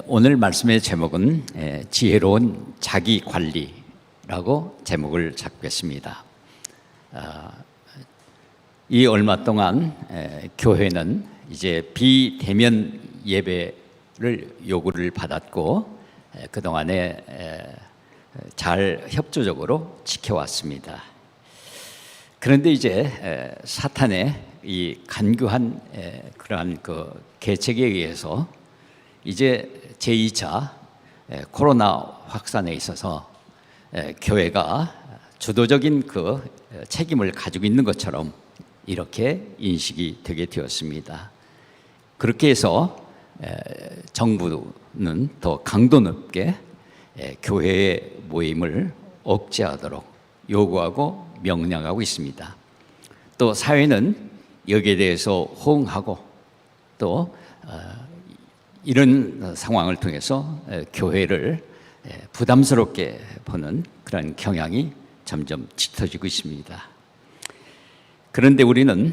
오늘 말씀의 제목은 지혜로운 자기관리라고 제목을 잡겠습니다. 이 얼마 동안 교회는 이제 비대면 예배를 요구를 받았고 그동안에 잘 협조적으로 지켜왔습니다. 그런데 이제 사탄의 이 간교한 그러한 그 계책에 의해서 이제 제2차 코로나 확산에 있어서 교회가 주도적인 그 책임을 가지고 있는 것처럼 이렇게 인식이 되게 되었습니다. 그렇게 해서 정부는 더 강도 높게 교회의 모임을 억제하도록 요구하고 명령하고 있습니다. 또 사회는 여기에 대해서 호응하고 또 이런 상황을 통해서 교회를 부담스럽게 보는 그런 경향이 점점 짙어지고 있습니다. 그런데 우리는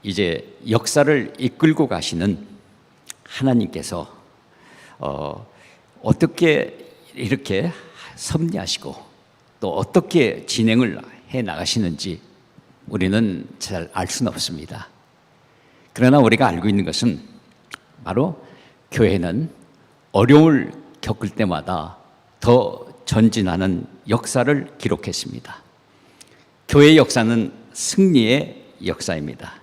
이제 역사를 이끌고 가시는 하나님께서 어떻게 이렇게 섭리하시고 또 어떻게 진행을 해 나가시는지 우리는 잘 알 수는 없습니다. 그러나 우리가 알고 있는 것은 바로 교회는 어려움을 겪을 때마다 더 전진하는 역사를 기록했습니다. 교회의 역사는 승리의 역사입니다.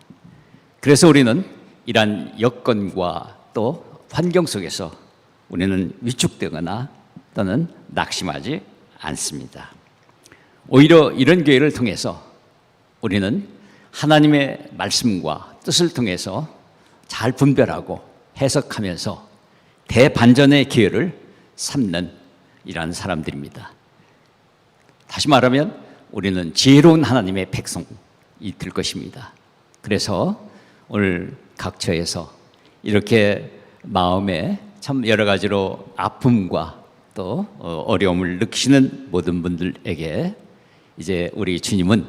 그래서 우리는 이러한 여건과 또 환경 속에서 우리는 위축되거나 또는 낙심하지 않습니다. 오히려 이런 교회를 통해서 우리는 하나님의 말씀과 뜻을 통해서 잘 분별하고 해석하면서 대반전의 기회를 삼는 이러한 사람들입니다. 다시 말하면 우리는 지혜로운 하나님의 백성이 될 것입니다. 그래서 오늘 각처에서 이렇게 마음에 참 여러 가지로 아픔과 또 어려움을 느끼시는 모든 분들에게 이제 우리 주님은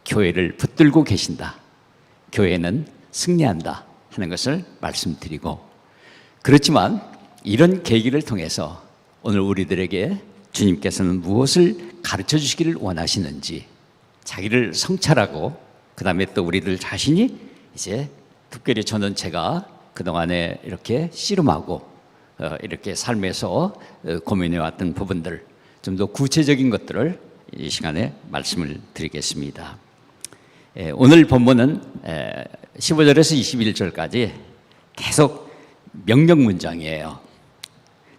교회를 붙들고 계신다. 교회는 승리한다 하는 것을 말씀드리고, 그렇지만 이런 계기를 통해서 오늘 우리들에게 주님께서는 무엇을 가르쳐 주시기를 원하시는지 자기를 성찰하고 그 다음에 또 우리들 자신이 이제 특별히 저는 제가 그동안에 이렇게 씨름하고 이렇게 삶에서 고민해 왔던 부분들 좀 더 구체적인 것들을 이 시간에 말씀을 드리겠습니다. 오늘 본문은 15절에서 21절까지 계속 명령 문장이에요.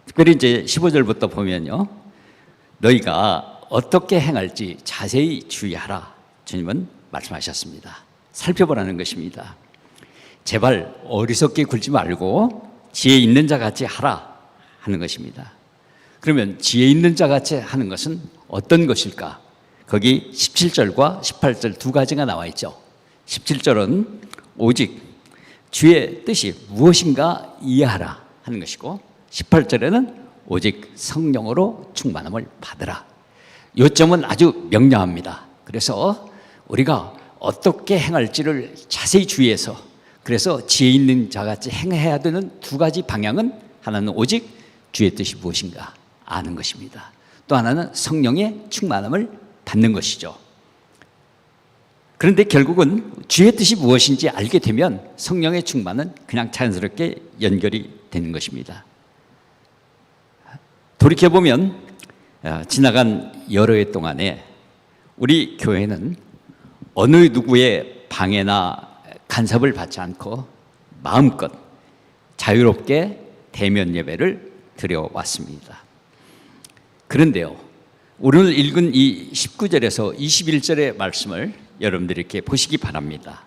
특별히 이제 15절부터 보면요, 너희가 어떻게 행할지 자세히 주의하라 주님은 말씀하셨습니다. 살펴보라는 것입니다. 제발 어리석게 굴지 말고 지혜 있는 자 같이 하라 하는 것입니다. 그러면 지혜 있는 자 같이 하는 것은 어떤 것일까? 거기 17절과 18절 두 가지가 나와 있죠. 17절은 오직 주의 뜻이 무엇인가 이해하라 하는 것이고, 18절에는 오직 성령으로 충만함을 받으라. 요점은 아주 명료합니다. 그래서 우리가 어떻게 행할지를 자세히 주의해서, 그래서 지혜 있는 자같이 행해야 되는 두 가지 방향은, 하나는 오직 주의 뜻이 무엇인가 아는 것입니다. 또 하나는 성령의 충만함을 받는 것이죠. 그런데 결국은 주의 뜻이 무엇인지 알게 되면 성령의 충만은 그냥 자연스럽게 연결이 되는 것입니다. 돌이켜보면 지나간 여러 해 동안에 우리 교회는 어느 누구의 방해나 간섭을 받지 않고 마음껏 자유롭게 대면 예배를 드려왔습니다. 그런데요, 오늘 읽은 이 19절에서 21절의 말씀을 여러분들이 이렇게 보시기 바랍니다.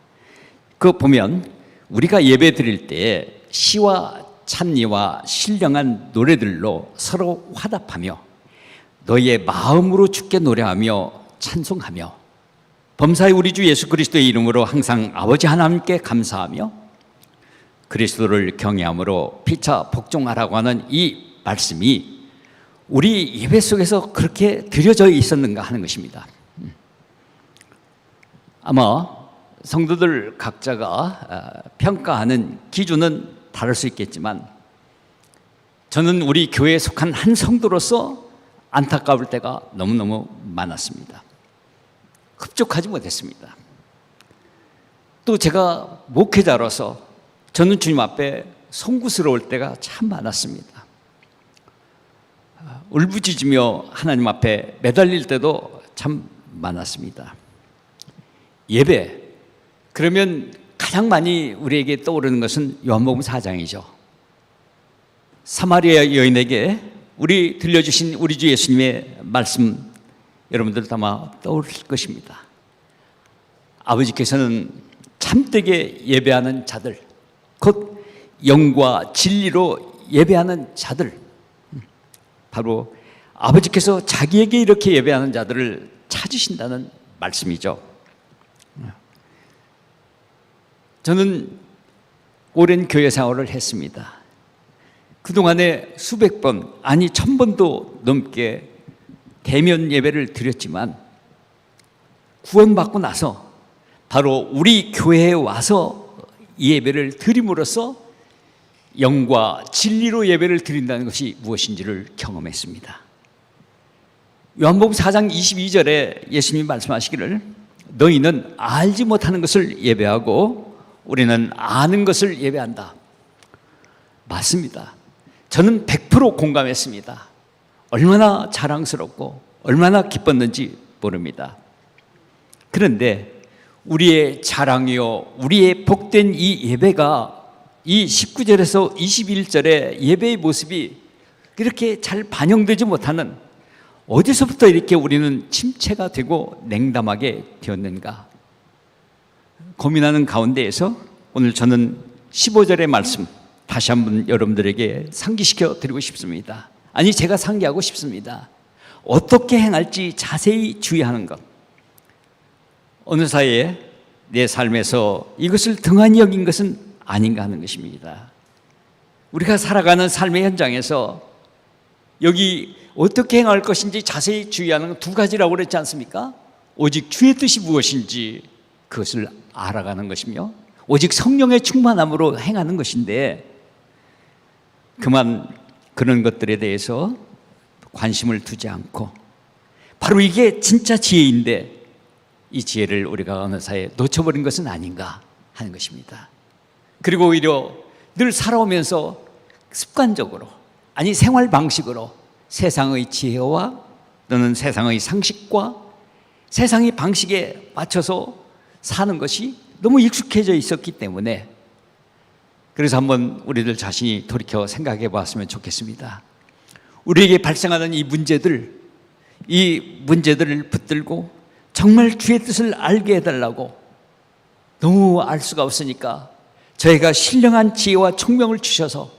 그거 보면 우리가 예배 드릴 때 시와 찬미와 신령한 노래들로 서로 화답하며 너희의 마음으로 주께 노래하며 찬송하며 범사의 우리 주 예수 그리스도의 이름으로 항상 아버지 하나님께 감사하며 그리스도를 경외함으로 피차 복종하라고 하는 이 말씀이 우리 예배 속에서 그렇게 드려져 있었는가 하는 것입니다. 아마 성도들 각자가 평가하는 기준은 다를 수 있겠지만 저는 우리 교회에 속한 한 성도로서 안타까울 때가 너무너무 많았습니다. 흡족하지 못했습니다. 또 제가 목회자로서 저는 주님 앞에 송구스러울 때가 참 많았습니다. 울부짖으며 하나님 앞에 매달릴 때도 참 많았습니다. 예배, 그러면 가장 많이 우리에게 떠오르는 것은 요한복음 4장이죠. 사마리아 여인에게 우리 들려주신 우리 주 예수님의 말씀, 여러분들도 아마 떠오르실 것입니다. 아버지께서는 참되게 예배하는 자들, 곧 영과 진리로 예배하는 자들, 바로 아버지께서 자기에게 이렇게 예배하는 자들을 찾으신다는 말씀이죠. 저는 오랜 교회 생활을 했습니다. 그동안에 수백 번, 아니 1000번도 넘게 대면 예배를 드렸지만 구원받고 나서 바로 우리 교회에 와서 이 예배를 드림으로써 영과 진리로 예배를 드린다는 것이 무엇인지를 경험했습니다. 요한복음 4장 22절에 예수님이 말씀하시기를 너희는 알지 못하는 것을 예배하고 우리는 아는 것을 예배한다. 맞습니다. 저는 100% 공감했습니다. 얼마나 자랑스럽고 얼마나 기뻤는지 모릅니다. 그런데 우리의 자랑이요, 우리의 복된 이 예배가 이 19절에서 21절의 예배의 모습이 그렇게 잘 반영되지 못하는, 어디서부터 이렇게 우리는 침체가 되고 냉담하게 되었는가 고민하는 가운데에서 오늘 저는 15절의 말씀 다시 한번 여러분들에게 상기시켜 드리고 싶습니다. 아니, 제가 상기하고 싶습니다. 어떻게 행할지 자세히 주의하는 것. 어느 사이에 내 삶에서 이것을 등한히 여긴 것은 아닌가 하는 것입니다. 우리가 살아가는 삶의 현장에서 여기 어떻게 행할 것인지 자세히 주의하는 두 가지라고 그랬지 않습니까? 오직 주의 뜻이 무엇인지 그것을 알아가는 것이며 오직 성령의 충만함으로 행하는 것인데, 그만 그런 것들에 대해서 관심을 두지 않고 바로 이게 진짜 지혜인데 이 지혜를 우리가 어느 사이에 놓쳐버린 것은 아닌가 하는 것입니다. 그리고 오히려 늘 살아오면서 습관적으로, 아니 생활 방식으로 세상의 지혜와 또는 세상의 상식과 세상의 방식에 맞춰서 사는 것이 너무 익숙해져 있었기 때문에, 그래서 한번 우리들 자신이 돌이켜 생각해 보았으면 좋겠습니다. 우리에게 발생하는 이 문제들을 붙들고 정말 주의 뜻을 알게 해달라고, 너무 알 수가 없으니까 저희가 신령한 지혜와 총명을 주셔서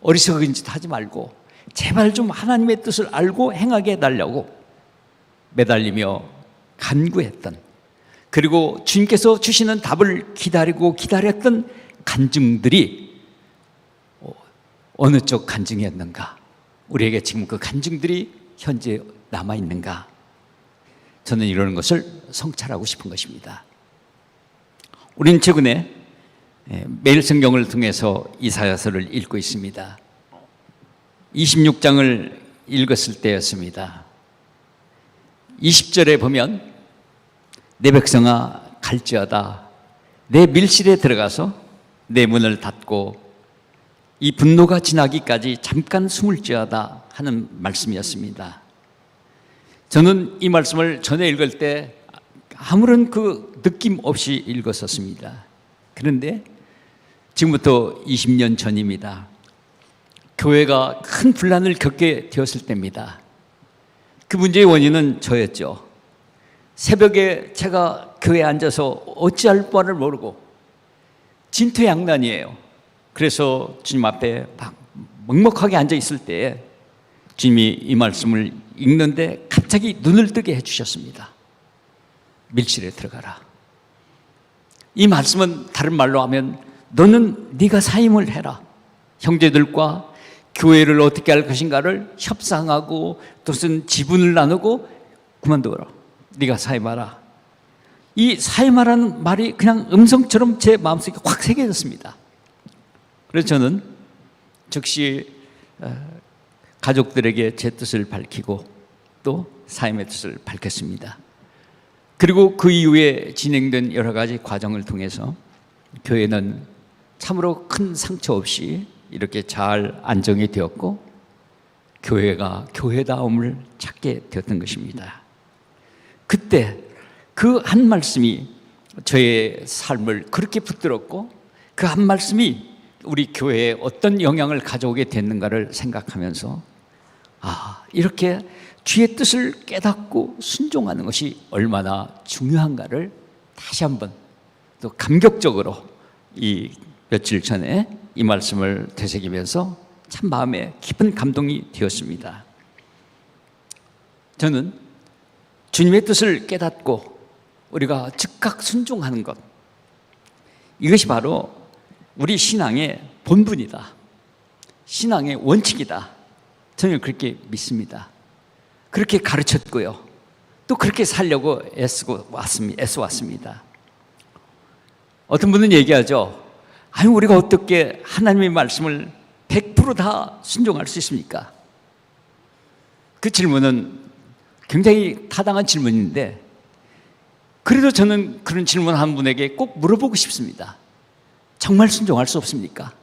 어리석은 짓 하지 말고 제발 좀 하나님의 뜻을 알고 행하게 해달라고 매달리며 간구했던, 그리고 주님께서 주시는 답을 기다리고 기다렸던 간증들이 어느 쪽 간증이었는가, 우리에게 지금 그 간증들이 현재 남아있는가, 저는 이러는 것을 성찰하고 싶은 것입니다. 우리는 최근에 매일 성경을 통해서 이사야서를 읽고 있습니다. 26장을 읽었을 때였습니다. 20절에 보면 내 백성아 갈지어다 내 밀실에 들어가서 내 문을 닫고 이 분노가 지나기까지 잠깐 숨을지어다 하는 말씀이었습니다. 저는 이 말씀을 전에 읽을 때 아무런 그 느낌 없이 읽었었습니다. 그런데 지금부터 20년 전입니다. 교회가 큰 분란을 겪게 되었을 때입니다. 그 문제의 원인은 저였죠. 새벽에 제가 교회에 앉아서 어찌할 바를 모르고 진퇴양난이에요. 그래서 주님 앞에 막 먹먹하게 앉아 있을 때 주님이 이 말씀을 읽는데 갑자기 눈을 뜨게 해주셨습니다. 밀실에 들어가라. 이 말씀은 다른 말로 하면 너는 네가 사임을 해라. 형제들과 교회를 어떻게 할 것인가를 협상하고 또는 지분을 나누고 그만둬라. 네가 사임하라. 이 사임하라는 말이 그냥 음성처럼 제 마음속에 확 새겨졌습니다. 그래서 저는 즉시 가족들에게 제 뜻을 밝히고 또 사임의 뜻을 밝혔습니다. 그리고 그 이후에 진행된 여러 가지 과정을 통해서 교회는 참으로 큰 상처 없이 이렇게 잘 안정이 되었고 교회가 교회다움을 찾게 되었던 것입니다. 그때 그 한 말씀이 저의 삶을 그렇게 붙들었고 그 한 말씀이 우리 교회에 어떤 영향을 가져오게 됐는가를 생각하면서 이렇게 주의 뜻을 깨닫고 순종하는 것이 얼마나 중요한가를 다시 한번 또 감격적으로 이 며칠 전에 이 말씀을 되새기면서 참 마음에 깊은 감동이 되었습니다. 저는 주님의 뜻을 깨닫고 우리가 즉각 순종하는 것, 이것이 바로 우리 신앙의 본분이다, 신앙의 원칙이다. 저는 그렇게 믿습니다. 그렇게 가르쳤고요, 또 그렇게 살려고 애써 왔습니다. 어떤 분은 얘기하죠. 우리가 어떻게 하나님의 말씀을 100%다 순종할 수 있습니까? 그 질문은 굉장히 타당한 질문인데, 그래도 저는 그런 질문 한 분에게 꼭 물어보고 싶습니다. 정말 순종할 수 없습니까?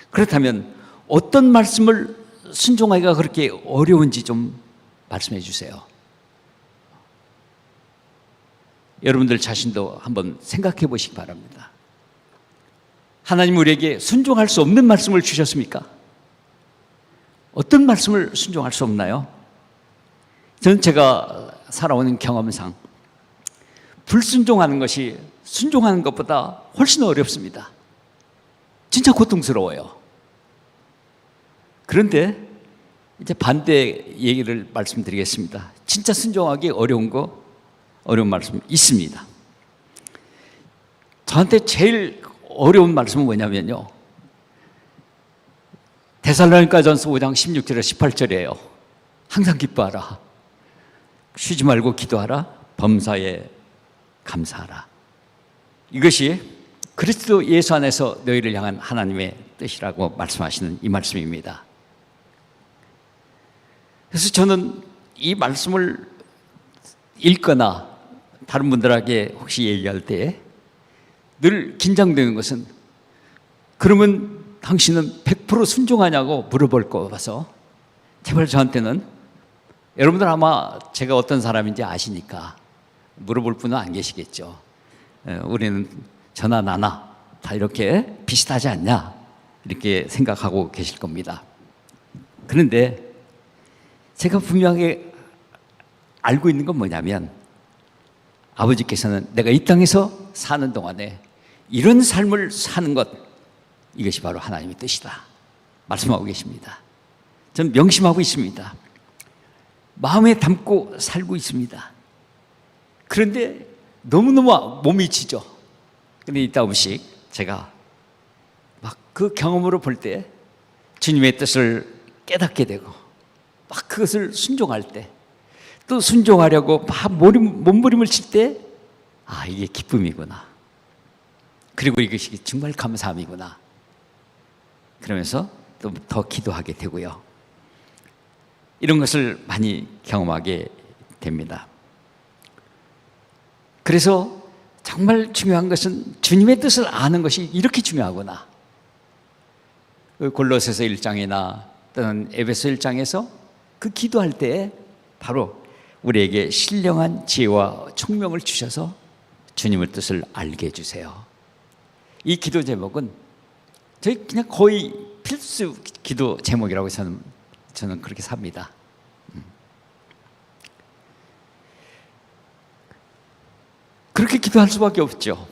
그렇다면 어떤 말씀을 순종하기가 그렇게 어려운지 좀 말씀해 주세요. 여러분들 자신도 한번 생각해 보시기 바랍니다. 하나님 우리에게 순종할 수 없는 말씀을 주셨습니까? 어떤 말씀을 순종할 수 없나요? 저는 제가 살아오는 경험상 불순종하는 것이 순종하는 것보다 훨씬 어렵습니다. 진짜 고통스러워요. 그런데 이제 반대 얘기를 말씀드리겠습니다. 진짜 순종하기 어려운 말씀 있습니다. 저한테 제일 어려운 말씀은 뭐냐면요, 데살로니가전서 5장 16절에 18절이에요. 항상 기뻐하라, 쉬지 말고 기도하라, 범사에 감사하라. 이것이 그리스도 예수 안에서 너희를 향한 하나님의 뜻이라고 말씀하시는 이 말씀입니다. 그래서 저는 이 말씀을 읽거나 다른 분들에게 혹시 얘기할 때 늘 긴장되는 것은, 그러면 당신은 100% 순종하냐고 물어볼 거 봐서 제발 저한테는, 여러분들 아마 제가 어떤 사람인지 아시니까 물어볼 분은 안 계시겠죠. 우리는 저나 나나 다 이렇게 비슷하지 않냐, 이렇게 생각하고 계실 겁니다. 그런데 제가 분명하게 알고 있는 건 뭐냐면, 아버지께서는 내가 이 땅에서 사는 동안에 이런 삶을 사는 것, 이것이 바로 하나님의 뜻이다 말씀하고 계십니다. 저는 명심하고 있습니다. 마음에 담고 살고 있습니다. 그런데 너무너무 몸이 지죠. 근데 이따금씩 제가 막 그 경험으로 볼 때 주님의 뜻을 깨닫게 되고 막 그것을 순종할 때, 또 순종하려고 막 몸부림을 칠 때, 이게 기쁨이구나, 그리고 이것이 정말 감사함이구나, 그러면서 또 더 기도하게 되고요. 이런 것을 많이 경험하게 됩니다. 그래서 정말 중요한 것은 주님의 뜻을 아는 것이 이렇게 중요하구나. 골로새서 1장이나 또는 에베소 1장에서 그 기도할 때 바로 우리에게 신령한 지혜와 총명을 주셔서 주님의 뜻을 알게 해주세요. 이 기도 제목은 저희 그냥 거의 필수 기도 제목이라고 저는 그렇게 삽니다. 그렇게 기도할 수밖에 없죠.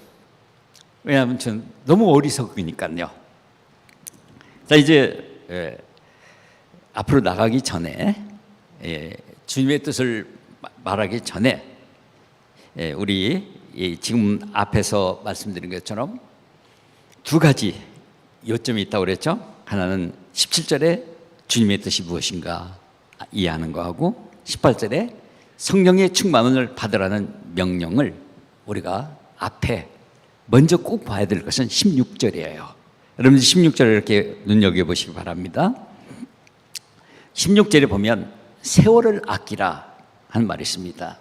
왜냐하면 저는 너무 어리석으니까요. 자, 이제 앞으로 나가기 전에, 주님의 뜻을 말하기 전에, 우리 지금 앞에서 말씀드린 것처럼 두 가지 요점이 있다고 그랬죠. 하나는 17절에 주님의 뜻이 무엇인가 이해하는 거하고, 18절에 성령의 충만을 받으라는 명령을 우리가 앞에 먼저 꼭 봐야 될 것은 16절이에요. 여러분 16절을 이렇게 눈여겨보시기 바랍니다. 16절에 보면 세월을 아끼라 하는 말이 있습니다.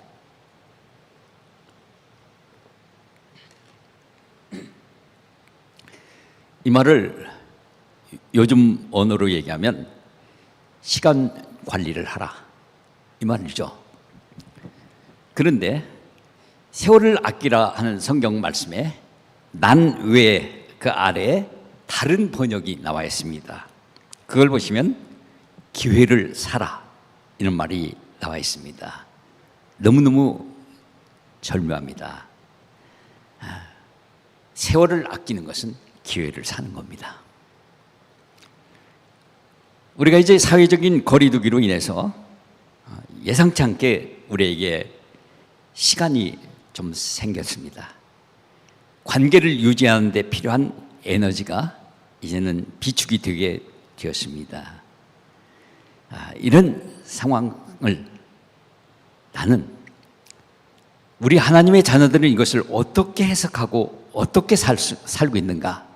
이 말을 요즘 언어로 얘기하면 시간 관리를 하라, 이 말이죠. 그런데 세월을 아끼라 하는 성경 말씀에 난 외에 그 아래에 다른 번역이 나와 있습니다. 그걸 보시면 기회를 사라, 이런 말이 나와 있습니다. 너무너무 절묘합니다. 세월을 아끼는 것은 기회를 사는 겁니다. 우리가 이제 사회적인 거리두기로 인해서 예상치 않게 우리에게 시간이 좀 생겼습니다. 관계를 유지하는 데 필요한 에너지가 이제는 비축이 되게 되었습니다. 이런 상황을 나는 우리 하나님의 자녀들은 이것을 어떻게 해석하고 어떻게 살고 있는가,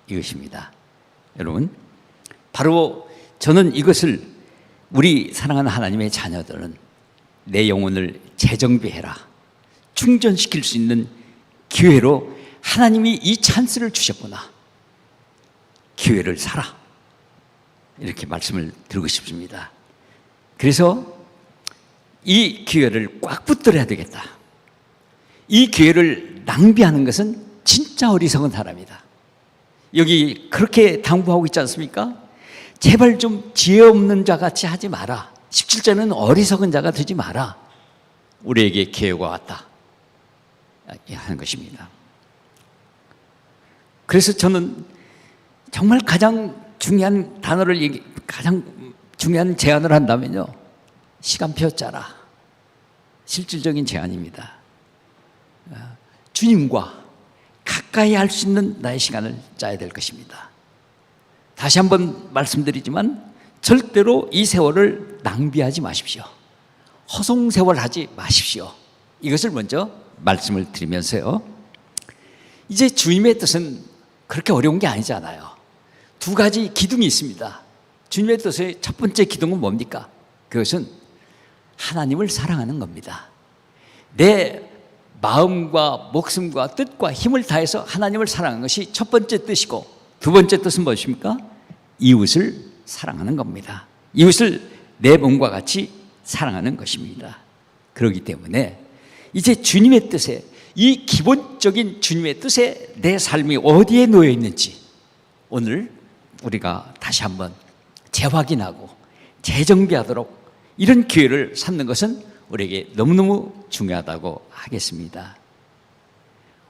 이것입니다. 여러분, 바로 저는 이것을 우리 사랑하는 하나님의 자녀들은 내 영혼을 재정비해라, 충전시킬 수 있는 기회로 하나님이 이 찬스를 주셨구나, 기회를 사라, 이렇게 말씀을 드리고 싶습니다. 그래서 이 기회를 꽉 붙들어야 되겠다. 이 기회를 낭비하는 것은 진짜 어리석은 사람이다. 여기 그렇게 당부하고 있지 않습니까? 제발 좀 지혜 없는 자 같이 하지 마라. 17절은 어리석은 자가 되지 마라. 우리에게 기회가 왔다 하는 것입니다. 그래서 저는 정말 가장 중요한 단어를 가장 중요한 제안을 한다면요, 시간표 짜라. 실질적인 제안입니다. 주님과 가까이 할 수 있는 나의 시간을 짜야 될 것입니다. 다시 한번 말씀드리지만 절대로 이 세월을 낭비하지 마십시오. 허송세월하지 마십시오. 이것을 먼저 말씀을 드리면서요, 이제 주님의 뜻은 그렇게 어려운 게 아니잖아요. 두 가지 기둥이 있습니다. 주님의 뜻의 첫 번째 기둥은 뭡니까? 그것은 하나님을 사랑하는 겁니다. 내 마음과 목숨과 뜻과 힘을 다해서 하나님을 사랑하는 것이 첫 번째 뜻이고, 두 번째 뜻은 무엇입니까? 이웃을 사랑하는 겁니다. 이웃을 내 몸과 같이 사랑하는 것입니다. 그렇기 때문에 이제 주님의 뜻에, 이 기본적인 주님의 뜻에 내 삶이 어디에 놓여 있는지 오늘 우리가 다시 한번 재확인하고 재정비하도록 이런 기회를 삼는 것은 우리에게 너무너무 중요하다고 하겠습니다.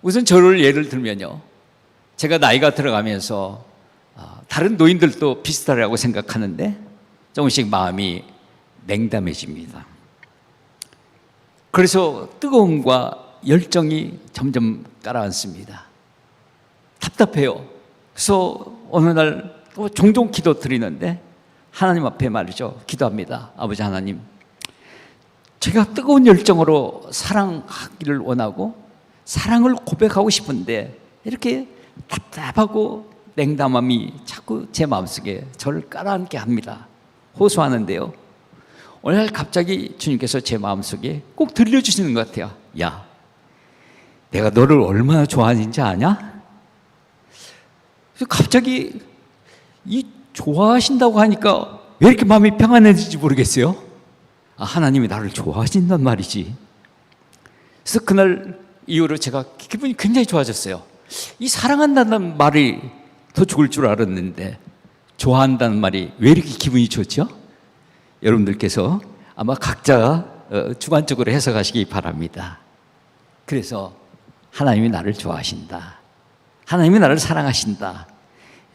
우선 저를 예를 들면요, 제가 나이가 들어가면서 다른 노인들도 비슷하라고 생각하는데 조금씩 마음이 냉담해집니다. 그래서 뜨거움과 열정이 점점 가라앉습니다. 답답해요. 그래서 어느 날 또 종종 기도 드리는데 하나님 앞에 말이죠, 기도합니다. 아버지 하나님, 제가 뜨거운 열정으로 사랑하기를 원하고 사랑을 고백하고 싶은데 이렇게 답답하고 냉담함이 자꾸 제 마음속에 저를 깔아앉게 합니다. 호소하는데요, 어느 날 갑자기 주님께서 제 마음속에 꼭 들려주시는 것 같아요. 야, 내가 너를 얼마나 좋아하는지 아냐? 그래서 갑자기 이 좋아하신다고 하니까 왜 이렇게 마음이 평안해지는지 모르겠어요. 하나님이 나를 좋아하신단 말이지. 그래서 그날 이후로 제가 기분이 굉장히 좋아졌어요. 이 사랑한다는 말이 더 좋을 줄 알았는데 좋아한다는 말이 왜 이렇게 기분이 좋죠? 여러분들께서 아마 각자 주관적으로 해석하시기 바랍니다. 그래서 하나님이 나를 좋아하신다, 하나님이 나를 사랑하신다.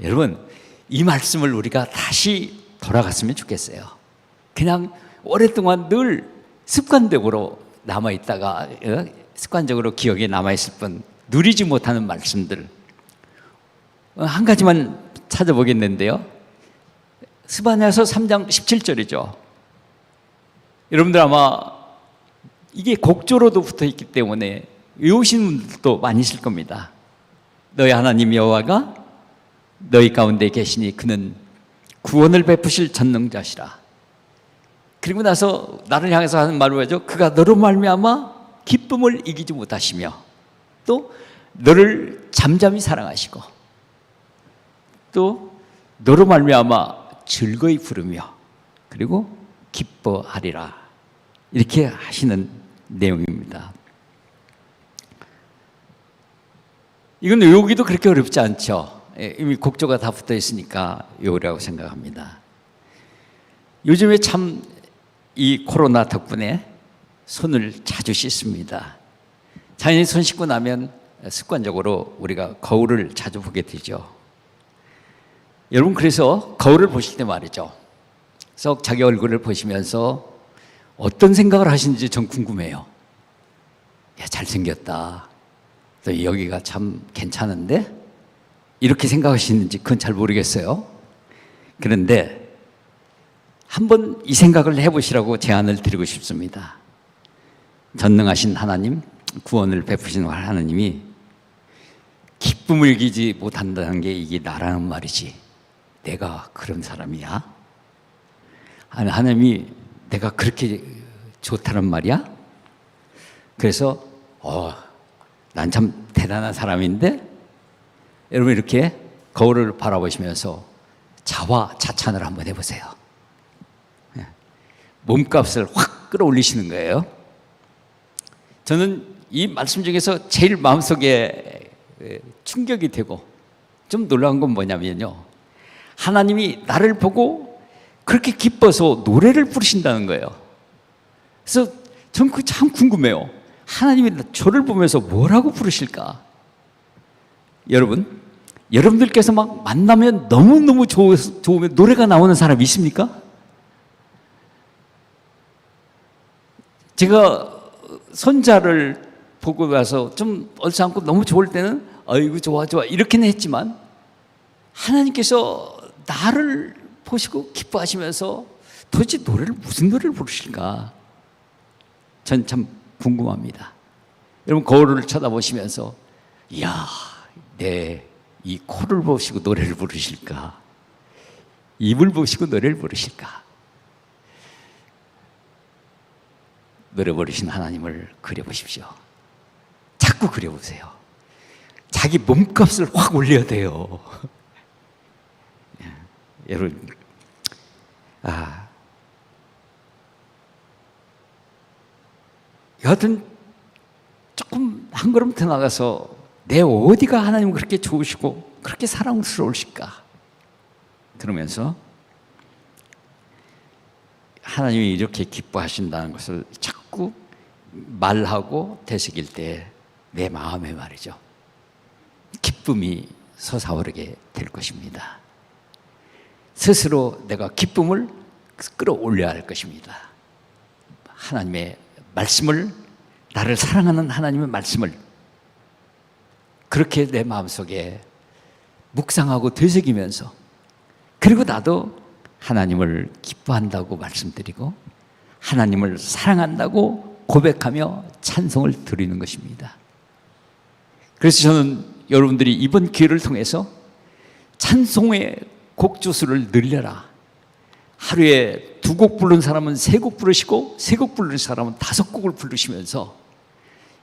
여러분, 이 말씀을 우리가 다시 돌아갔으면 좋겠어요. 그냥 오랫동안 늘 습관적으로 남아있다가 습관적으로 기억에 남아있을 뿐 누리지 못하는 말씀들 한 가지만 찾아보겠는데요, 스바냐서 3장 17절이죠. 여러분들 아마 이게 곡조로도 붙어있기 때문에 외우시는 분들도 많이 있을 겁니다. 너희 하나님 여호와가 너희 가운데 계시니 그는 구원을 베푸실 전능자시라. 그리고 나서 나를 향해서 하는 말로 하죠. 그가 너로 말미암아 기쁨을 이기지 못하시며 또 너를 잠잠히 사랑하시고 또 너로 말미암아 즐거이 부르며 그리고 기뻐하리라. 이렇게 하시는 내용입니다. 이건 외우기도 그렇게 어렵지 않죠. 이미 곡조가 다 붙어 있으니까 외우라고 생각합니다. 요즘에 참 이 코로나 덕분에 손을 자주 씻습니다. 자연히 손 씻고 나면 습관적으로 우리가 거울을 자주 보게 되죠. 여러분, 그래서 거울을 보실 때 말이죠, 썩 자기 얼굴을 보시면서 어떤 생각을 하시는지 전 궁금해요. 야, 잘생겼다, 또 여기가 참 괜찮은데, 이렇게 생각하시는지 그건 잘 모르겠어요. 그런데 한번 이 생각을 해보시라고 제안을 드리고 싶습니다. 전능하신 하나님, 구원을 베푸시는 하나님이 기쁨을 이기지 못한다는 게 이게 나라는 말이지, 내가 그런 사람이야? 아니, 하나님이 내가 그렇게 좋다는 말이야? 그래서 난 참 대단한 사람인데? 여러분, 이렇게 거울을 바라보시면서 자화 자찬을 한번 해보세요. 몸값을 확 끌어올리시는 거예요. 저는 이 말씀 중에서 제일 마음속에 충격이 되고 좀 놀라운 건 뭐냐면요, 하나님이 나를 보고 그렇게 기뻐서 노래를 부르신다는 거예요. 그래서 저는 그게 참 궁금해요. 하나님이 저를 보면서 뭐라고 부르실까? 여러분들께서 막 만나면 너무너무 좋으면 노래가 나오는 사람 있습니까? 제가 손자를 보고 가서 좀 얼싸안고 너무 좋을 때는 아이고 좋아 이렇게는 했지만, 하나님께서 나를 보시고 기뻐하시면서 도대체 무슨 노래를 부르실까? 전 참 궁금합니다. 여러분, 거울을 쳐다보시면서 이야, 내 이 코를 보시고 노래를 부르실까? 입을 보시고 노래를 부르실까? 노래 부르신 하나님을 그려보십시오. 자꾸 그려보세요. 자기 몸값을 확 올려야 돼요. 여러분, 여하튼 조금 한 걸음 더 나가서 내 어디가 하나님 그렇게 좋으시고 그렇게 사랑스러우실까? 그러면서 하나님이 이렇게 기뻐하신다는 것을 자꾸 말하고 되새길 때 내 마음에 말이죠, 기쁨이 솟아오르게 될 것입니다. 스스로 내가 기쁨을 끌어올려야 할 것입니다. 하나님의 말씀을, 나를 사랑하는 하나님의 말씀을 그렇게 내 마음속에 묵상하고 되새기면서, 그리고 나도 하나님을 기뻐한다고 말씀드리고 하나님을 사랑한다고 고백하며 찬송을 드리는 것입니다. 그래서 저는 여러분들이 이번 기회를 통해서 찬송의 곡조수를 늘려라. 하루에 2곡 부르는 사람은 3곡 부르시고 3곡 부르는 사람은 5곡을 부르시면서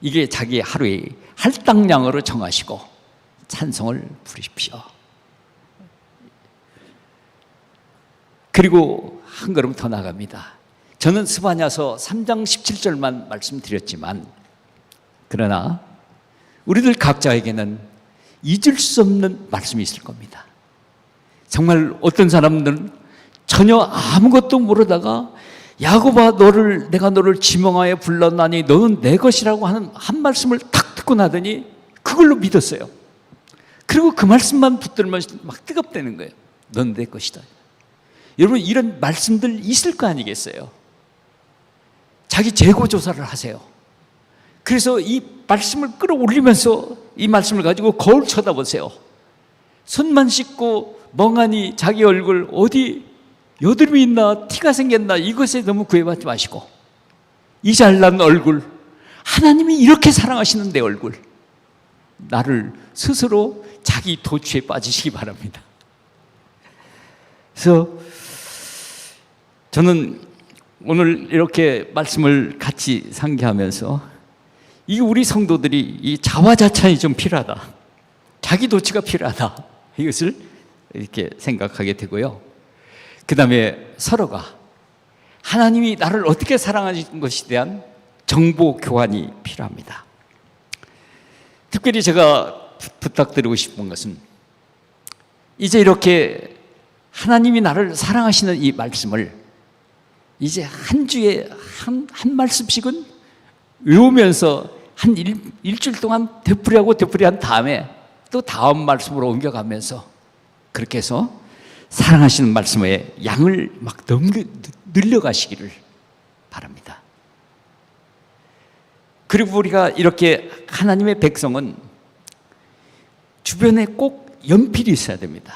이게 자기 하루의 할당량으로 정하시고 찬송을 부르십시오. 그리고 한 걸음 더 나갑니다. 저는 스바냐서 3장 17절만 말씀드렸지만, 그러나 우리들 각자에게는 잊을 수 없는 말씀이 있을 겁니다. 정말 어떤 사람들은 전혀 아무것도 모르다가 야곱아, 내가 너를 지명하여 불렀나니 너는 내 것이라고 하는 한 말씀을 탁 듣고 나더니 그걸로 믿었어요. 그리고 그 말씀만 붙들면 막 뜨겁다는 거예요. 넌 내 것이다. 여러분, 이런 말씀들 있을 거 아니겠어요? 자기 재고 조사를 하세요. 그래서 이 말씀을 끌어올리면서 이 말씀을 가지고 거울 쳐다보세요. 손만 씻고 멍하니 자기 얼굴 어디 여드름이 있나 티가 생겼나 이것에 너무 구애받지 마시고, 이 잘난 얼굴, 하나님이 이렇게 사랑하시는 내 얼굴, 나를 스스로 자기 도취에 빠지시기 바랍니다. 그래서 저는 오늘 이렇게 말씀을 같이 상기하면서 이 우리 성도들이 이 자화자찬이 좀 필요하다, 자기 도취가 필요하다, 이것을 이렇게 생각하게 되고요. 그 다음에 서로가 하나님이 나를 어떻게 사랑하는 것에 대한 정보 교환이 필요합니다. 특별히 제가 부탁드리고 싶은 것은 이제 이렇게 하나님이 나를 사랑하시는 이 말씀을 이제 한 주에 한 말씀씩은 외우면서 한 일주일 동안 되풀이한 다음에 또 다음 말씀으로 옮겨가면서 그렇게 해서 사랑하시는 말씀의 양을 막 늘려가시기를 바랍니다. 그리고 우리가 이렇게 하나님의 백성은 주변에 꼭 연필이 있어야 됩니다.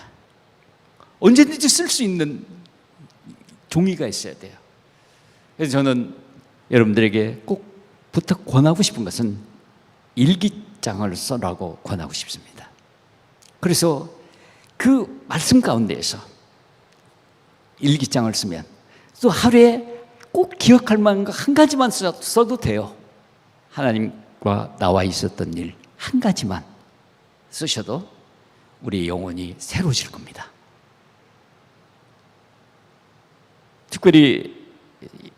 언제든지 쓸 수 있는 종이가 있어야 돼요. 그래서 저는 여러분들에게 꼭 부탁 권하고 싶은 것은 일기장을 써라고 권하고 싶습니다. 그래서 그 말씀 가운데에서 일기장을 쓰면 또 하루에 꼭 기억할 만한 거 한 가지만 써도 돼요. 하나님과 나와 있었던 일 한 가지만 쓰셔도 우리 영혼이 새로워질 겁니다. 특별히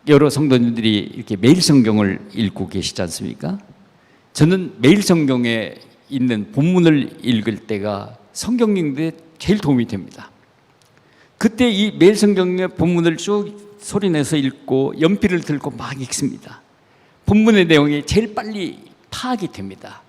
여러 성도님들이 이렇게 매일 성경을 읽고 계시지 않습니까? 저는 매일 성경에 있는 본문을 읽을 때가 성경 읽는데 제일 도움이 됩니다. 그때 이 매일 성경의 본문을 쭉 소리내서 읽고 연필을 들고 막 읽습니다. 본문의 내용이 제일 빨리 파악이 됩니다.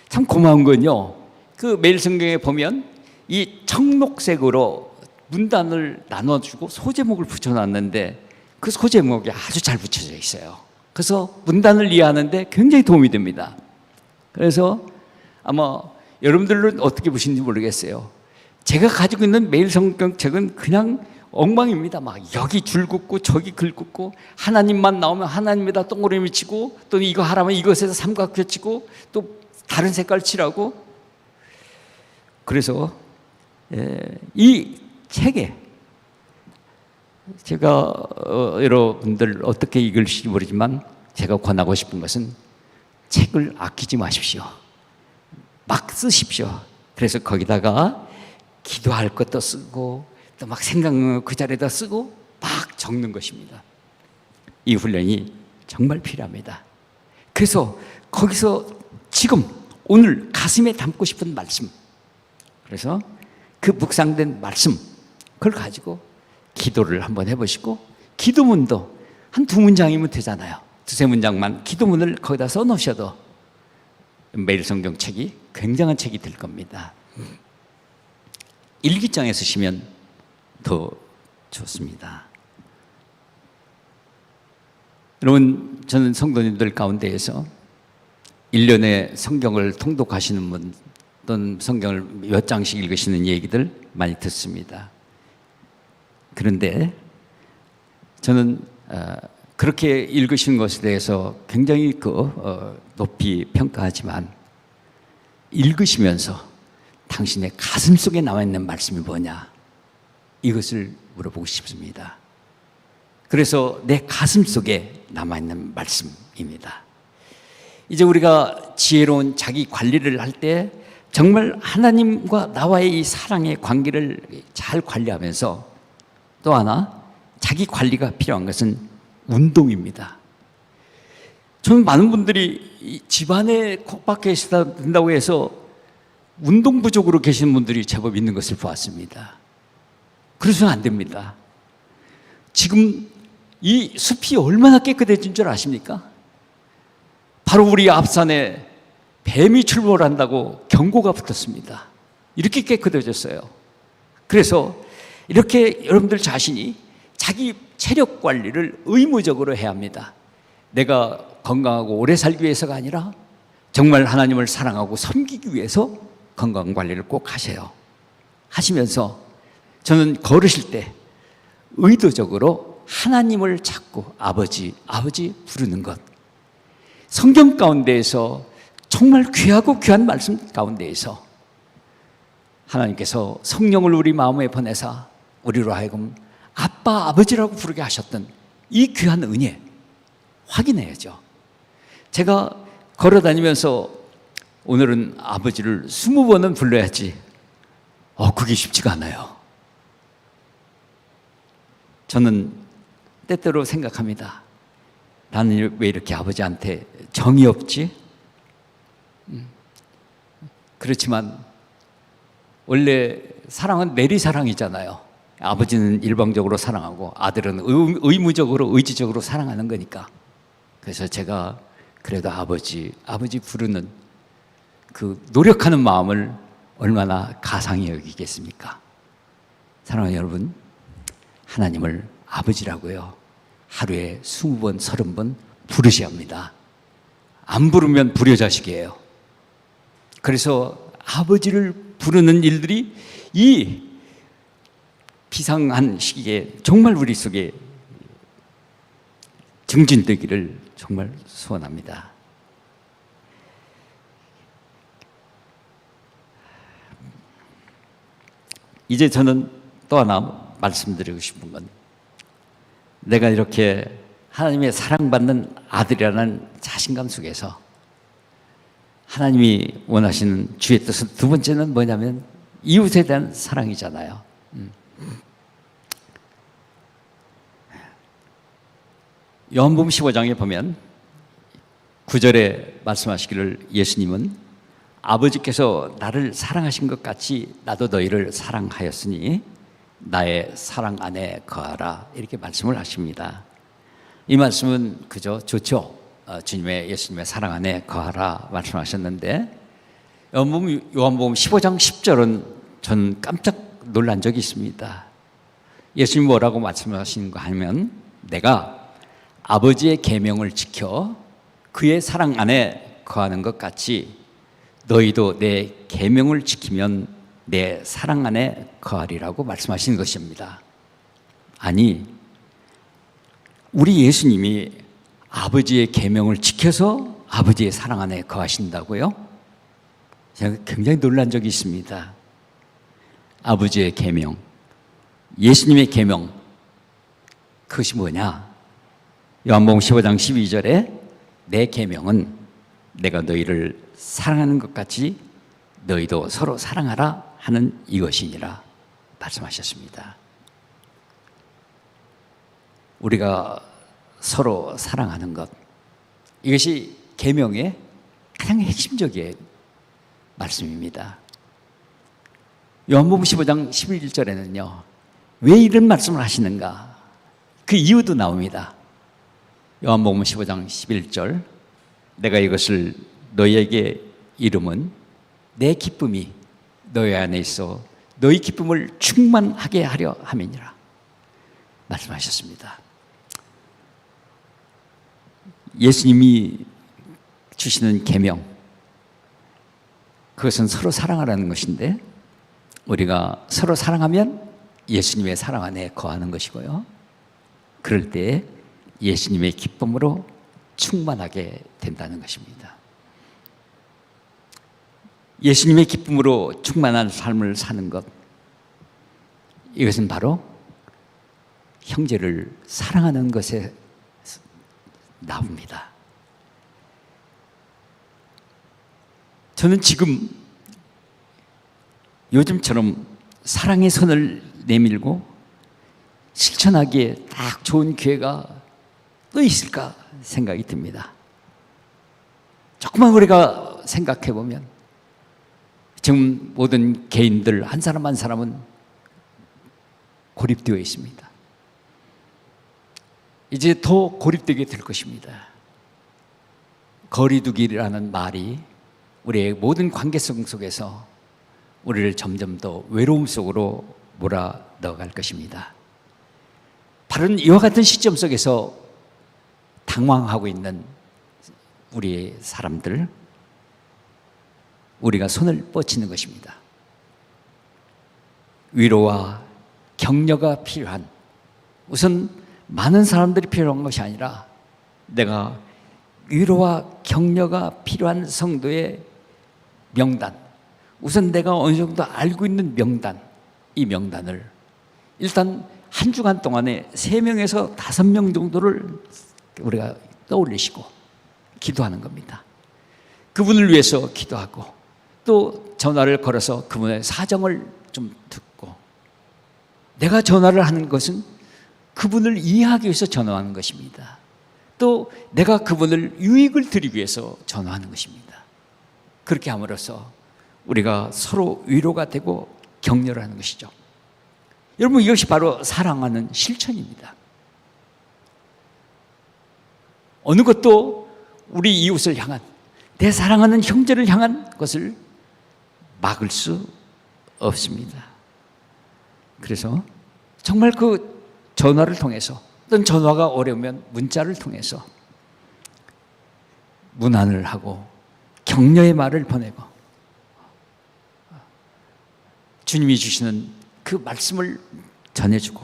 참 고마운 건요, 그 매일 성경에 보면 이 청록색으로 문단을 나눠주고 소제목을 붙여놨는데 그 소제목이 아주 잘 붙여져 있어요. 그래서 문단을 이해하는데 굉장히 도움이 됩니다. 그래서 아마 여러분들은 어떻게 보시는지 모르겠어요. 제가 가지고 있는 매일 성경책은 그냥 엉망입니다. 막 여기 줄 긋고 저기 글 긋고 하나님만 나오면 하나님에다 동그라미 치고 또 이거 하라면 이것에서 삼각표 치고 또 다른 색깔 칠하고. 그래서 이 책에 제가 여러분들 어떻게 읽을지 모르지만 제가 권하고 싶은 것은 책을 아끼지 마십시오. 막 쓰십시오. 그래서 거기다가 기도할 것도 쓰고 또 막 생각나는 그 자리에다 쓰고 막 적는 것입니다. 이 훈련이 정말 필요합니다. 그래서 거기서 지금 오늘 가슴에 담고 싶은 말씀, 그래서 그 묵상된 말씀 그걸 가지고 기도를 한번 해보시고 기도문도 한 2문장이면 되잖아요. 2-3문장만 기도문을 거기다 써놓으셔도 매일 성경책이 굉장한 책이 될 겁니다. 일기장에 쓰시면 더 좋습니다. 여러분, 저는 성도님들 가운데에서 1년에 성경을 통독하시는 분 또는 성경을 몇 장씩 읽으시는 얘기들 많이 듣습니다. 그런데 저는 그렇게 읽으신 것에 대해서 굉장히 높이 평가하지만 읽으시면서 당신의 가슴 속에 나와 있는 말씀이 뭐냐, 이것을 물어보고 싶습니다. 그래서 내 가슴 속에 남아있는 말씀입니다. 이제 우리가 지혜로운 자기 관리를 할 때 정말 하나님과 나와의 이 사랑의 관계를 잘 관리하면서 또 하나 자기 관리가 필요한 것은 운동입니다. 저는 많은 분들이 집안에 콕박혀 있어야 된다고 해서 운동 부족으로 계시는 분들이 제법 있는 것을 보았습니다. 그래서는 안 됩니다. 지금 이 숲이 얼마나 깨끗해진 줄 아십니까? 바로 우리 앞산에 뱀이 출몰한다고 경고가 붙었습니다. 이렇게 깨끗해졌어요. 그래서 이렇게 여러분들 자신이 자기 체력 관리를 의무적으로 해야 합니다. 내가 건강하고 오래 살기 위해서가 아니라 정말 하나님을 사랑하고 섬기기 위해서 건강 관리를 꼭 하세요. 하시면서 저는 걸으실 때 의도적으로 하나님을 찾고 아버지 부르는 것, 성경 가운데에서 정말 귀하고 귀한 말씀 가운데에서 하나님께서 성령을 우리 마음에 보내사 우리로 하여금 아빠, 아버지라고 부르게 하셨던 이 귀한 은혜 확인해야죠. 제가 걸어다니면서 오늘은 아버지를 20번은 불러야지. 그게 쉽지가 않아요. 저는 때때로 생각합니다. 나는 왜 이렇게 아버지한테 정이 없지? 그렇지만 원래 사랑은 내리사랑이잖아요. 아버지는 일방적으로 사랑하고 아들은 의무적으로 의지적으로 사랑하는 거니까. 그래서 제가 그래도 아버지 부르는 그 노력하는 마음을 얼마나 가상히 여기겠습니까? 사랑하는 여러분, 하나님을 아버지라고요 하루에 20번, 30번 부르셔야 합니다. 안 부르면 불효자식이에요. 그래서 아버지를 부르는 일들이 이 비상한 시기에 정말 우리 속에 증진되기를 정말 소원합니다. 이제 저는 또 하나 말씀드리고 싶은 건, 내가 이렇게 하나님의 사랑받는 아들이라는 자신감 속에서 하나님이 원하시는 주의 뜻은 두 번째는 뭐냐면 이웃에 대한 사랑이잖아요. 요한복음 15장에 보면 9절에 말씀하시기를, 예수님은 아버지께서 나를 사랑하신 것 같이 나도 너희를 사랑하였으니 나의 사랑 안에 거하라, 이렇게 말씀을 하십니다. 이 말씀은 그저 좋죠. 예수님의 사랑 안에 거하라 말씀하셨는데, 요한복음 15장 10절은 저는 깜짝 놀란 적이 있습니다. 예수님이 뭐라고 말씀하시는가 하면, 내가 아버지의 계명을 지켜 그의 사랑 안에 거하는 것 같이 너희도 내 계명을 지키면 내 사랑 안에 거하리라고 말씀하시는 것입니다. 아니, 우리 예수님이 아버지의 계명을 지켜서 아버지의 사랑 안에 거하신다고요? 제가 굉장히 놀란 적이 있습니다. 아버지의 계명, 예수님의 계명, 그것이 뭐냐? 요한복음 15장 12절에 내 계명은 내가 너희를 사랑하는 것 같이 너희도 서로 사랑하라 하는 이것이니라 말씀하셨습니다. 우리가 서로 사랑하는 것, 이것이 계명의 가장 핵심적인 말씀입니다. 요한복음 15장 11절에는요 왜 이런 말씀을 하시는가, 그 이유도 나옵니다. 요한복음 15장 11절, 내가 이것을 너희에게 이름은 내 기쁨이 너희 안에 있어 너희 기쁨을 충만하게 하려 함이니라 말씀하셨습니다. 예수님이 주시는 계명, 그것은 서로 사랑하라는 것인데, 우리가 서로 사랑하면 예수님의 사랑 안에 거하는 것이고요, 그럴 때 예수님의 기쁨으로 충만하게 된다는 것입니다. 예수님의 기쁨으로 충만한 삶을 사는 것, 이것은 바로 형제를 사랑하는 것에 나옵니다. 저는 지금 요즘처럼 사랑의 손을 내밀고 실천하기에 딱 좋은 기회가 또 있을까 생각이 듭니다. 조금만 우리가 생각해 보면 지금 모든 개인들 한 사람 한 사람은 고립되어 있습니다. 이제 더 고립되게 될 것입니다. 거리두기라는 말이 우리의 모든 관계성 속에서 우리를 점점 더 외로움 속으로 몰아넣어갈 것입니다. 바로 이와 같은 시점 속에서 당황하고 있는 우리의 사람들, 우리가 손을 뻗치는 것입니다. 위로와 격려가 필요한, 우선 많은 사람들이 필요한 것이 아니라 내가 위로와 격려가 필요한 성도의 명단, 우선 내가 어느 정도 알고 있는 명단, 이 명단을 일단 한 주간 동안에 3명에서 5명 정도를 우리가 떠올리시고 기도하는 겁니다. 그분을 위해서 기도하고 또 전화를 걸어서 그분의 사정을 좀 듣고, 내가 전화를 하는 것은 그분을 이해하기 위해서 전화하는 것입니다. 또 내가 그분을 유익을 드리기 위해서 전화하는 것입니다. 그렇게 함으로써 우리가 서로 위로가 되고 격려를 하는 것이죠. 여러분, 이것이 바로 사랑하는 실천입니다. 어느 것도 우리 이웃을 향한, 내 사랑하는 형제를 향한 것을 막을 수 없습니다. 그래서 정말 그 전화를 통해서, 어떤 전화가 어려우면 문자를 통해서 문안을 하고 격려의 말을 보내고 주님이 주시는 그 말씀을 전해주고,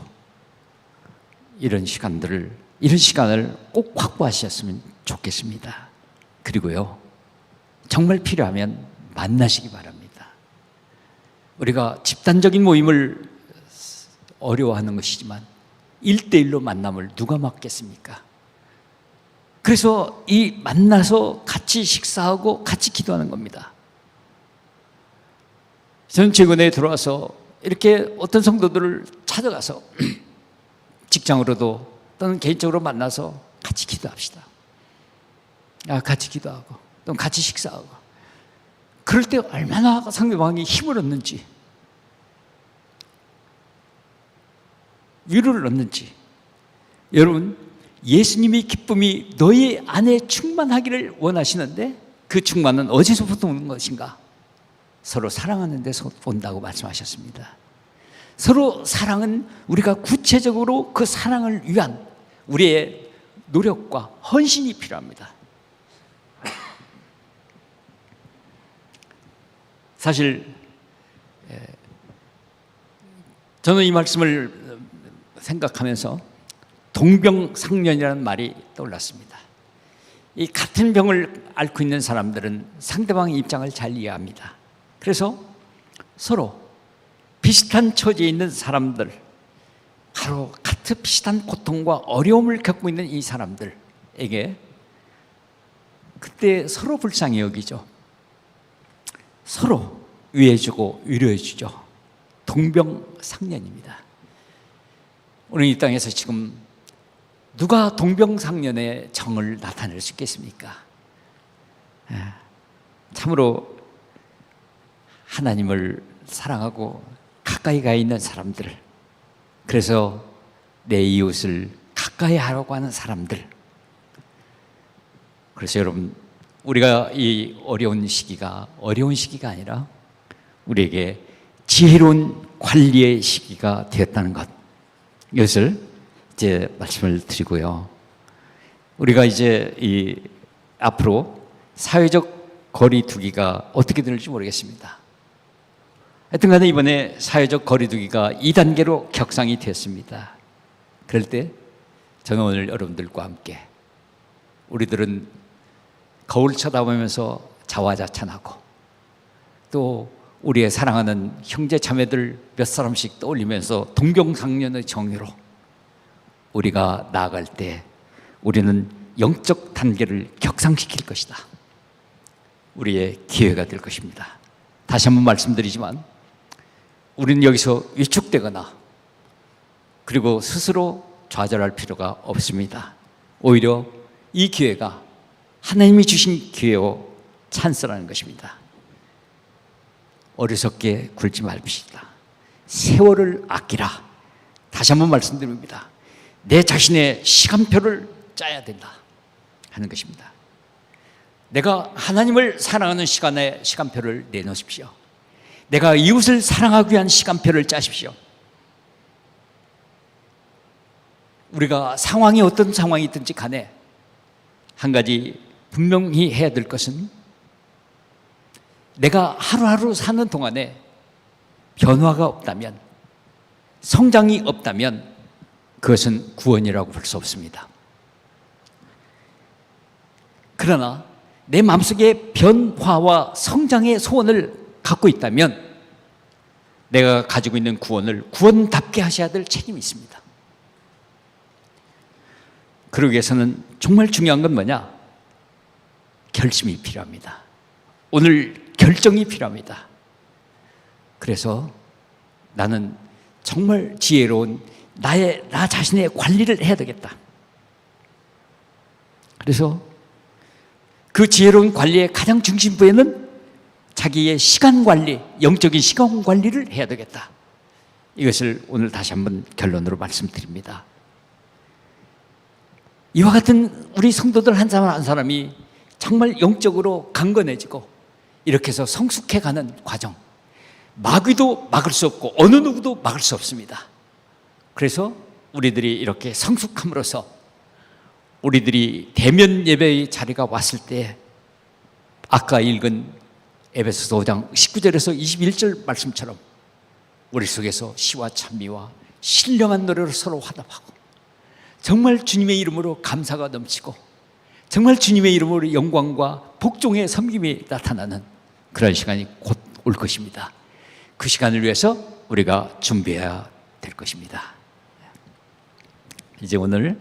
이런 시간을 꼭 확보하셨으면 좋겠습니다. 그리고요, 정말 필요하면 만나시기 바랍니다. 우리가 집단적인 모임을 어려워하는 것이지만 1대1로 만남을 누가 막겠습니까? 그래서 이 만나서 같이 식사하고 같이 기도하는 겁니다. 저는 최근에 들어와서 이렇게 어떤 성도들을 찾아가서 직장으로도 또는 개인적으로 만나서 같이 기도합시다. 같이 기도하고 또 같이 식사하고, 그럴 때 얼마나 상대방이 힘을 얻는지, 위로를 얻는지. 여러분, 예수님이 기쁨이 너희 안에 충만하기를 원하시는데 그 충만은 어디서부터 오는 것인가? 서로 사랑하는 데서 온다고 말씀하셨습니다. 서로 사랑은 우리가 구체적으로 그 사랑을 위한 우리의 노력과 헌신이 필요합니다. 사실 저는 이 말씀을 생각하면서 동병상련이라는 말이 떠올랐습니다. 이 같은 병을 앓고 있는 사람들은 상대방의 입장을 잘 이해합니다. 그래서 서로 비슷한 처지에 있는 사람들, 바로 같은 비슷한 고통과 어려움을 겪고 있는 이 사람들에게 그때 서로 불쌍히 여기죠. 서로 위해주고 위로해주죠. 동병상련입니다. 오늘 이 땅에서 지금 누가 동병상련의 정을 나타낼 수 있겠습니까? 참으로 하나님을 사랑하고 가까이 가 있는 사람들, 그래서 내 이웃을 가까이 하려고 하는 사람들. 그래서 여러분, 우리가 이 어려운 시기가 아니라 우리에게 지혜로운 관리의 시기가 되었다는 것, 이것을 이제 말씀을 드리고요. 우리가 이제 이 앞으로 사회적 거리두기가 어떻게 될지 모르겠습니다. 하여튼 간에 이번에 사회적 거리두기가 2단계로 격상이 됐습니다. 그럴 때 저는 오늘 여러분들과 함께, 우리들은 거울 쳐다보면서 자화자찬하고 또 우리의 사랑하는 형제 자매들 몇 사람씩 떠올리면서 동병상련의 정의로 우리가 나아갈 때 우리는 영적 단계를 격상시킬 것이다. 우리의 기회가 될 것입니다. 다시 한번 말씀드리지만 우리는 여기서 위축되거나 그리고 스스로 좌절할 필요가 없습니다. 오히려 이 기회가 하나님이 주신 기회요 찬스라는 것입니다. 어리석게 굴지 말읍시다. 세월을 아끼라. 다시 한번 말씀드립니다. 내 자신의 시간표를 짜야 된다 하는 것입니다. 내가 하나님을 사랑하는 시간에 시간표를 내놓으십시오. 내가 이웃을 사랑하기 위한 시간표를 짜십시오. 우리가 상황이 어떤 상황이든지 간에 한 가지 분명히 해야 될 것은, 내가 하루하루 사는 동안에 변화가 없다면, 성장이 없다면 그것은 구원이라고 볼 수 없습니다. 그러나 내 마음속에 변화와 성장의 소원을 갖고 있다면 내가 가지고 있는 구원을 구원답게 하셔야 될 책임이 있습니다. 그러기 위해서는 정말 중요한 건 뭐냐? 결심이 필요합니다. 오늘 결정이 필요합니다. 그래서 나는 정말 지혜로운 나 자신의 관리를 해야 되겠다. 그래서 그 지혜로운 관리의 가장 중심부에는 자기의 시간 관리, 영적인 시간 관리를 해야 되겠다. 이것을 오늘 다시 한번 결론으로 말씀드립니다. 이와 같은 우리 성도들 한 사람 한 사람이 정말 영적으로 강건해지고 이렇게 해서 성숙해가는 과정, 마귀도 막을 수 없고 어느 누구도 막을 수 없습니다. 그래서 우리들이 이렇게 성숙함으로써 우리들이 대면 예배의 자리가 왔을 때 아까 읽은 에베소서 5장 19절에서 21절 말씀처럼 우리 속에서 시와 찬미와 신령한 노래로 서로 화답하고 정말 주님의 이름으로 감사가 넘치고 정말 주님의 이름으로 영광과 복종의 섬김이 나타나는 그런 시간이 곧 올 것입니다. 그 시간을 위해서 우리가 준비해야 될 것입니다. 이제 오늘